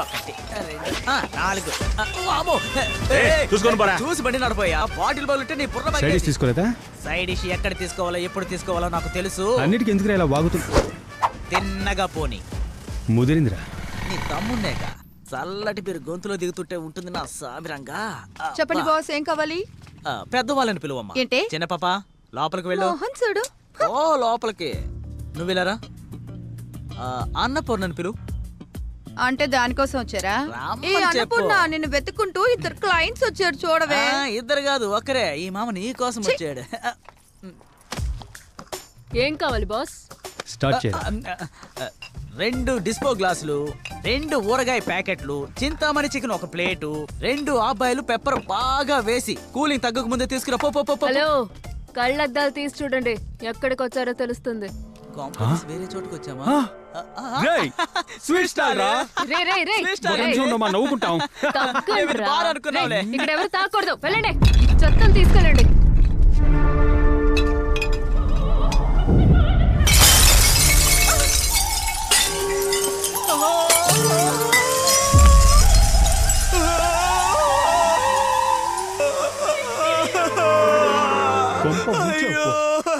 ఒకటి 4 చూసి బండి నడిపోయా. బాటిల్ బాగుంటే నీ బుర్ర తీసుకోలేదా? సైడ్ డిష్ ఎక్కడ తీసుకోవాలో ఎప్పుడు తీసుకోవాలో నాకు తెలుసు. అన్నిటికీ ఎందుకు ఇలా వాగుతుంది? తిన్నగా పోని ముదిరిందిరా. నీ తమ్ముండేక చల్లటి పేరు గొంతులో దిగుతుంటే ఉంటుంది నా సామిరంగా. చెప్పండి బాస్, ఏం కావాలి? పెద్దవాళ్ళని పిలువమ్మా. ఏంటి? చిన్న పాప లోపలికి వెళ్ళు. చూడు. ఓ లోపలికి నువ్వు వెళ్ళారా? అన్నపూర్ణని పిలువు. అంటే దానికోసం వచ్చారా? ఏ అన్నపూర్ణ, నిన్ను వెతుక్కుంటూ 2 క్లయింట్స్ వచ్చారు చూడవే. 2 కాదు, ఒకరే. ఈ మామ నీ కోసం వచ్చాడు. ఏం కావాలి బాస్? స్టార్ట్ చేయండి. 2 డిస్పో గ్లాసులు, 2 ఊరగాయ ప్యాకెట్లు, చింతామణి చికెన్ 1 ప్లేటు, 2 ఆబాయిలు పెప్పర్ బాగా వేసి కూలింగ్ తగ్గక ముందే తీసుకురా. హలో, కళ్ళద్దాలు తీసి చూడండి, ఎక్కడికి వచ్చారో తెలుస్తుంది. వేరే చోటుకు వచ్చామా? నవ్వుకుంటాం. ఇక్కడ ఎవరు తాకూడదు, వెళ్ళండి. చెత్తను తీసుకెళ్ళండి.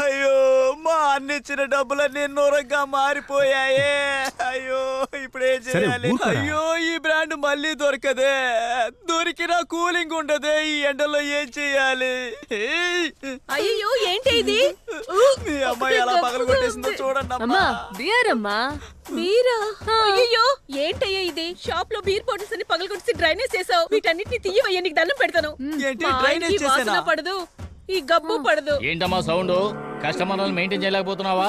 అయ్యో, మా అన్నిచ్చిన డబ్బులన్నీ నూరంగా మారిపోయాయే. అయ్యో, ఇప్పుడేం చేయాలి? అయ్యో, ఈ బ్రాండ్ మళ్ళీ దొరకదే. దొరికినా కూలింగ్ ఉండదే. ఈ ఎండలో ఏం చెయ్యాలి? అయ్యో, ఏంటి ఇది? మీ అమ్మాయి ఎలా పగలు కొట్టేసిందో చూడండి. బీరా? అయ్యో, ఏంటయ్యా ఇది? షాప్ లో బీర్ బాటిల్స్ అన్ని పగలు కొట్టి డ్రైనేజ్ చేసావు. వీటన్నిటిని తీయవయ్యా, నీకు దండం పెడతాను. డ్రైనేజ్ చేసానా? పడదు, ఈ గబ్బు పడదు. ఏంటమ్మా సౌండ్? కస్టమర్లను మెయింటైన్ చేయలేకపోతున్నావా?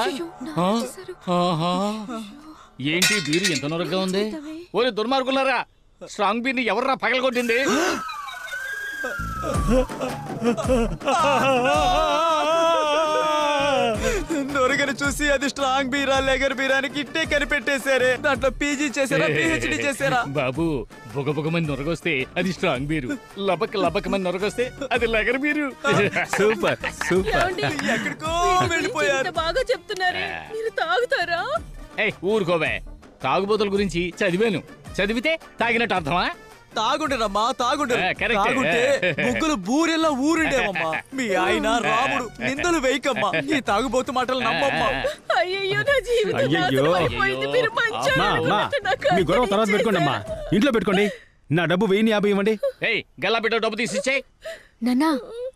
ఏంటి బీరు ఎంత నొరగ్గా ఉంది? ఓరే దుర్మార్గులారా, స్ట్రాంగ్ బీర్ని ఎవర్రా పగలగొట్టింది? నొరగని చూసి అది స్ట్రాంగ్ బీరా లెగర్ బీరానికి ఇట్టే కనిపెట్టేశారే. దాంట్లో పీజీ చేశారా, పిహెచ్డి చేశారా? బాబు, బొగబొగమని నొరగొస్తే అది స్ట్రాంగ్ బీరు, లబకమని నొరగొస్తే అది లెగర్ బీరు. Super super. ఎక్కడికో వెళ్ళిపోయారు. బాగా చెప్తున్నారు, మీరు తాగుతారా? ఊరుకోవే, తాగుబోతుల గురించి చదివాను. చదివితే తాగినట్టు అర్థమా? తాగుండేనమ్మా, తాగుంటే ముగ్గులు బూరెల్లా ఊరుండేవమ్మా. మీ ఆయన రాముడు, నిందలు వేయకమ్మా. ఈ తాగుబోతు మాటలు నమ్మమ్మా. అయ్యో, నా జీవితం అయిపోయింది. మీరు మీ గొడవ తర్వాత పెట్టుకోండి అమ్మా, ఇంట్లో పెట్టుకోండి. నా డబ్బు 1050 ఇవ్వండి. గల్లా పెట్ట డబ్బు తీసిచ్చాయి. నాన్నా,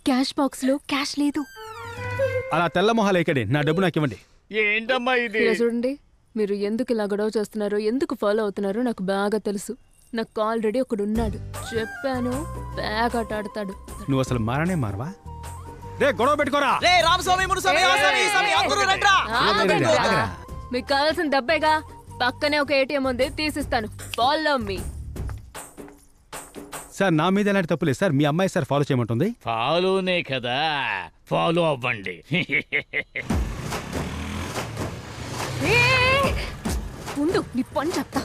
క్యాష్ బాక్స్ లో క్యాష్ లేదు. అలా తెల్ల మొహాలు ఎక్కడే, నా డబ్బు నాకు ఇవ్వండి. ఏంటమ్మా ఇది? చూడండి, మీరు ఎందుకు ఇలా గొడవ చేస్తున్నారో, ఎందుకు ఫాలో అవుతున్నారో నాకు బాగా తెలుసు. నాకు ఆల్రెడీ ఒకడున్నాడు, చెప్పాను, బ్యాగ్ ఆటాడతాడు. నువ్వు అసలు మారనే మారవా? రే గొడవ పెట్టుకోరా. మీకు కావాల్సిన డబ్బేగా, పక్కనే ఒక ఏటీఎం ఉంది, తీసిస్తాను. Follow me. సార్, నా మీద ఎలాంటి తప్పు లేదు సార్. మీ అమ్మాయి సార్ ఫాలో చేయమంటుంది. ఫాలోనే కదా, ఫాలో అవ్వండి. ఉండు, నీ పని చెప్తా.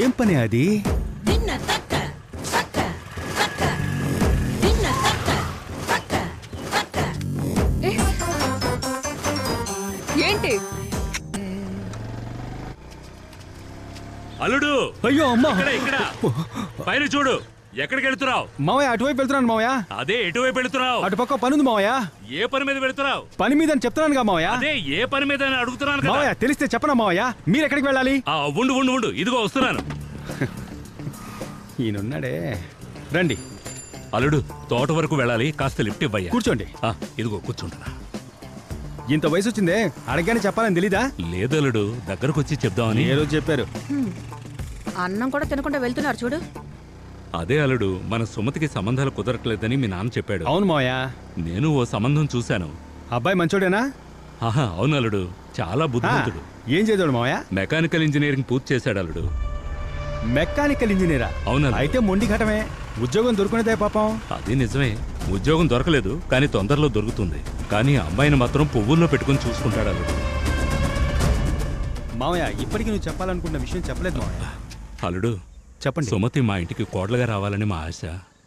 ఏం పని అది? ఏంటి? అల్లుడు, అయ్యో అమ్మా, ఇక్కడ పైన చూడు. ఎక్కడికి వెళ్తున్నావు? మావయ్య, అటువైపు వెళ్తున్నాను మావయ్య. అదే ఎటువైపు వెళ్తున్నావు? అటు పక్క పని ఉంది మావయ్య. ఏ పని మీద వెళ్తున్నావు? పని మీద అని చెప్తున్నాను మావయ్య. అదే ఏ పని మీద అడుగుతున్నాను కదా. మావయ్య, తెలిస్తే చెప్పనా మావయ్య? మీరు ఎక్కడికి వెళ్ళాలి? ఉండు, ఇదిగో వస్తున్నాను. ఈయనున్నాడే, రండి. అల్లుడు, తోట వరకు వెళ్ళాలి, కాస్త లిఫ్ట్ ఇవ్వయ్యా. కూర్చోండి. ఇదిగో కూర్చుంటున్నా. ఇంత వయసు వచ్చిందే, అడగగానే చెప్పాలని తెలీదా? లేదు అల్లుడు, దగ్గరకు వచ్చి చెప్దామని. ఏ రోజు చెప్పారు? అన్నం కూడా తినకుండా వెళ్తున్నారు చూడు. అదే అల్లుడు, మన సుమతికి సంబంధాలు కుదరట్లేదని మీ నాన్న చెప్పాడు. అవును మావయ్య, నేను ఓ సంబంధం చూశాను. అబ్బాయి మంచోడేనా? అవును అల్లుడు, చాలా బుద్ధిమంతుడు. ఏం చేద్దాడు మావయ్య? మెకానికల్ ఇంజనీరింగ్ పూర్తి చేశాడు అల్లుడు. మెకానికల్ ఇంజనీరా? అవునా? అయితే మొండి ఘటమే. ఉద్యోగం దొరుకునేదే పాపం. అది నిజమే, ఉద్యోగం దొరకలేదు, కానీ తొందరలో దొరుకుతుంది. కానీ అమ్మాయిని మాత్రం పువ్వుల్లో పెట్టుకుని చూసుకుంటాడు అల్లుడు. మావయ్య, ఇప్పటికీ నువ్వు చెప్పాలనుకున్న విషయం చెప్పలేదు మావయ్య. అల్లుడు, చెప్పండి. సుమతి మా ఇంటికి కోడలుగా రావాలని మా ఆశ.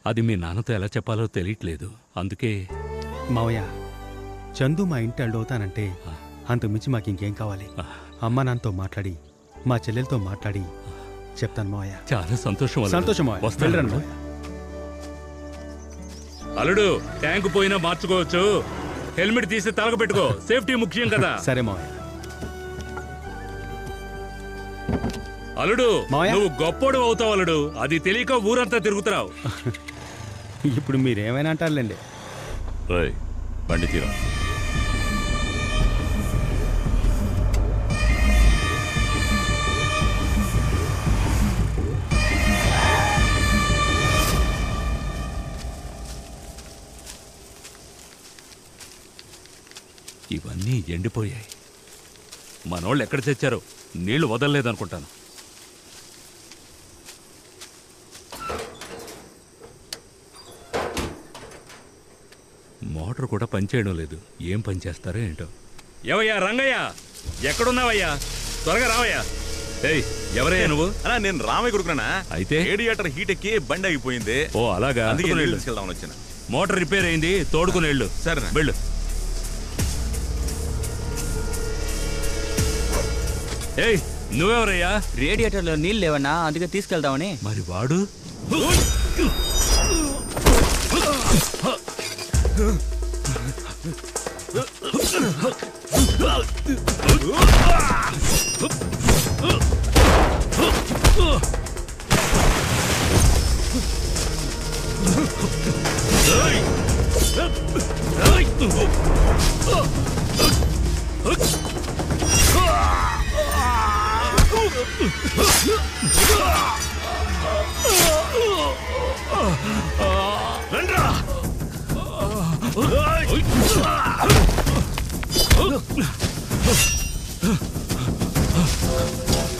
అది మీ నాన్నతో ఎలా చెప్పాలో తెలియట్లేదు. అందుకే మావయ్య, చందు మా ఇంటి అల్లుడవుతానంటే అంతకు మించి మాకు ఇంకేం కావాలి? అమ్మ నాన్నతో మాట్లాడి, మా చెల్లెలతో మాట్లాడి చెప్తాను మావయ్య. చాలా సంతోషం అల్లుడు. సంతోషం మావయ్య. వస్తాను వెళ్ళరండి అల్లుడు. అల్లుడు ట్యాంకు పోయినా మార్చుకోవచ్చు. హెల్మెట్ తీసి తలకు పెట్టుకో, సేఫ్టీ ముఖ్యం కదా. సరే మావయ్య. అల్లుడు మావయ్య. నువ్వు గొప్పోడు అవుతావు అల్లుడు. అది తెలియక ఊరంతా తిరుగుతున్నావు. ఇప్పుడు మీరేమైనా అంటారులేండి. బండి తీరా. ఇవన్నీ ఎండిపోయాయి. మనోళ్ళు ఎక్కడ తెచ్చారో నీళ్లు వదలలేదనుకుంటాను. మోటార్ కూడా పనిచేయడం లేదు. ఏం పని చేస్తారో ఏంటో. ఏవయ్యా రంగయ్య, ఎక్కడున్నావయ్యా? త్వరగా రావయ్యా. ఏయ్ ఎవరయ్యా నువ్వు? అన్నా నేను రామయ్య కొడుకున్నా. అయితే రేడియేటర్ హీట్ ఎక్కి బండి ఆగిపోయింది. ఓ అలాగా. అందుకే తీసుకెళ్దామని వచ్చిన. మోటార్ రిపేర్ అయింది, తోడుకుని వెళ్ళు. సరేనా? వెళ్ళు. ఏయ్ నువ్వెవరయ్యా? రేడియేటర్లో నీళ్ళు లేవన్నా, అందుకే తీసుకెళ్దామని. మరి వాడు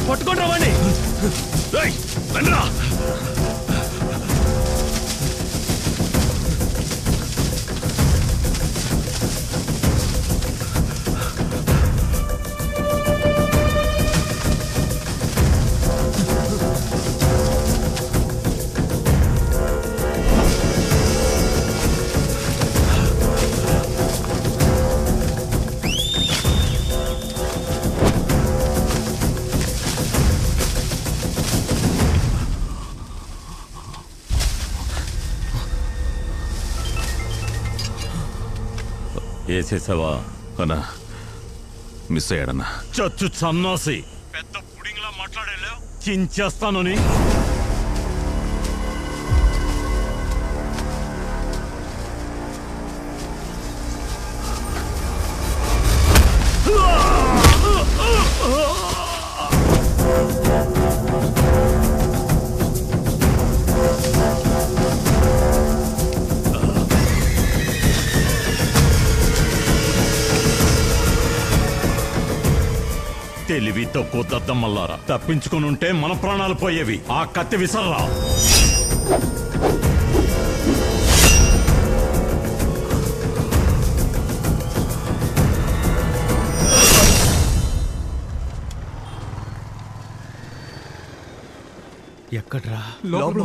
పట్టుకోండి వాడిని. రండిరా. వేసేసావా? అన్నా మిస్ అయ్యాడన్నా. చచ్చు సన్నాసి, పెద్ద పుడింగ్లా మాట్లాడేలా చించేస్తానని. తెలివి తక్కువ దద్దమ్మల్లారా, తప్పించుకుని ఉంటే మన ప్రాణాలు పోయేవి. ఆ కత్తి విసర్రా. ఎక్కడ్రా? లోపల.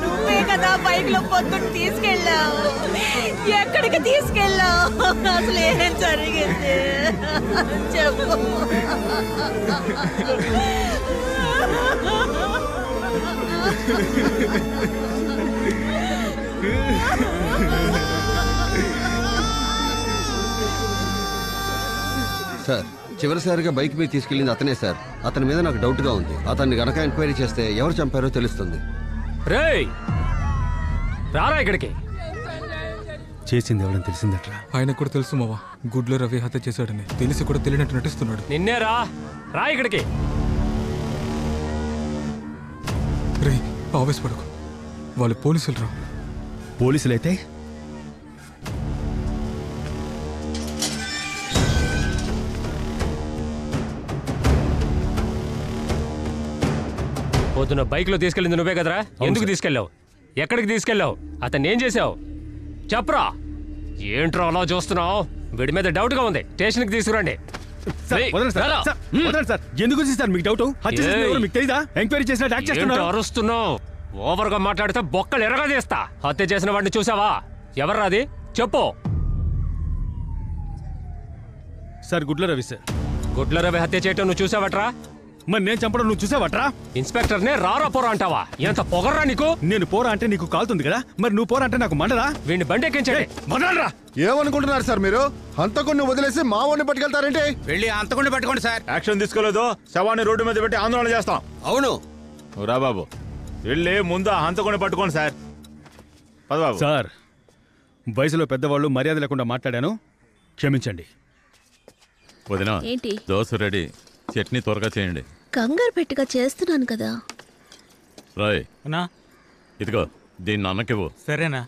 నువ్వే కదా బైక్ లో పొద్దున్న తీసుకెళ్ళావు. ఎక్కడికి తీసుకెళ్ళావు? అసలు ఏం జరిగింది చెప్పు. సార్, చివరిసారిగా బైక్ మీద తీసుకెళ్ళింది అతనే సార్. అతని మీద నాకు డౌట్ గా ఉంది. అతన్ని గనక ఎంక్వైరీ చేస్తే ఎవరు చంపారో తెలుస్తుంది. రేయ్ రారా ఇక్కడికి. చేసింది ఎవడని తెలిసిందట్రా? ఆయన కూడా తెలుసు మావా, గుడ్లో రవి హత్య చేశాడని తెలిసి కూడా తెలియనట్టు నటిస్తున్నాడు. నిన్నే రా ఇక్కడికి. రే ఆవేశపడకు, వాళ్ళు పోలీసులు రా. పోలీసులైతే పొద్దున బైక్లో తీసుకెళ్ళింది నువ్వే కదరా? ఎందుకు తీసుకెళ్ళావు? ఎక్కడికి తీసుకెళ్ళావు? అతన్ని ఏం చేసావు? చెప్పరా. ఏంట్రా అలా చూస్తున్నావు? వీడి మీద డౌట్గా ఉంది. స్టేషన్కి తీసుకురండి. ఎందుకు సార్ మీకు డౌట్? మీకు తెలీదా? ఎంక్వైరీ చేసిన యాక్ట్ చేస్తున్నారు. అరుస్తున్నావు. ఓవర్గా మాట్లాడితే బొక్కలు ఎరగా తీస్తా. హత్య చేసిన వాడిని చూసావా? ఎవర్రా అది? చెప్పు. సార్ గుడ్ల రవి సార్. గుడ్ల రవి హత్య చేయటం నువ్వు చూసావట్రా? మరి నేను చంపడం నువ్వు చూసావట్రా? ఇన్స్పెక్టర్నే రారా పోరా అంటావా? ఎంత పొగర్రా నీకు? నేను పోరా అంటే నీకు కాలుతుంది కదా, మరి నువ్వు పోరా అంటే నాకు మండదా? వీడిని బండి ఎక్కించండి. మండరా? ఏమనుకుంటున్నారు సార్ మీరు? హంతకుడిని వదిలేసి మావోడిని పట్టుకెళ్తారేంటి? వెళ్ళి హంతకుడిని పట్టుకోండి సార్. యాక్షన్ తీసుకోలేదు, శవాన్ని రోడ్డు మీద పెట్టి ఆందోళన చేస్తాం. అవును రా బాబు, వెళ్ళి ముందు ఆ హంతకుడిని పట్టుకోండి సార్. పదబాబు. సార్, వయసులో పెద్దవాళ్ళు మర్యాద లేకుండా మాట్లాడాను, క్షమించండి. వదినా, ఏంటి? దోశ రెడీ, చట్నీ త్వరగా చేయండి. కంగారు పెట్టిగా చేస్తున్నాను కదా. రాయ్, ఇదిగో దీన్ని అన్నకివ్వు. సరేనా?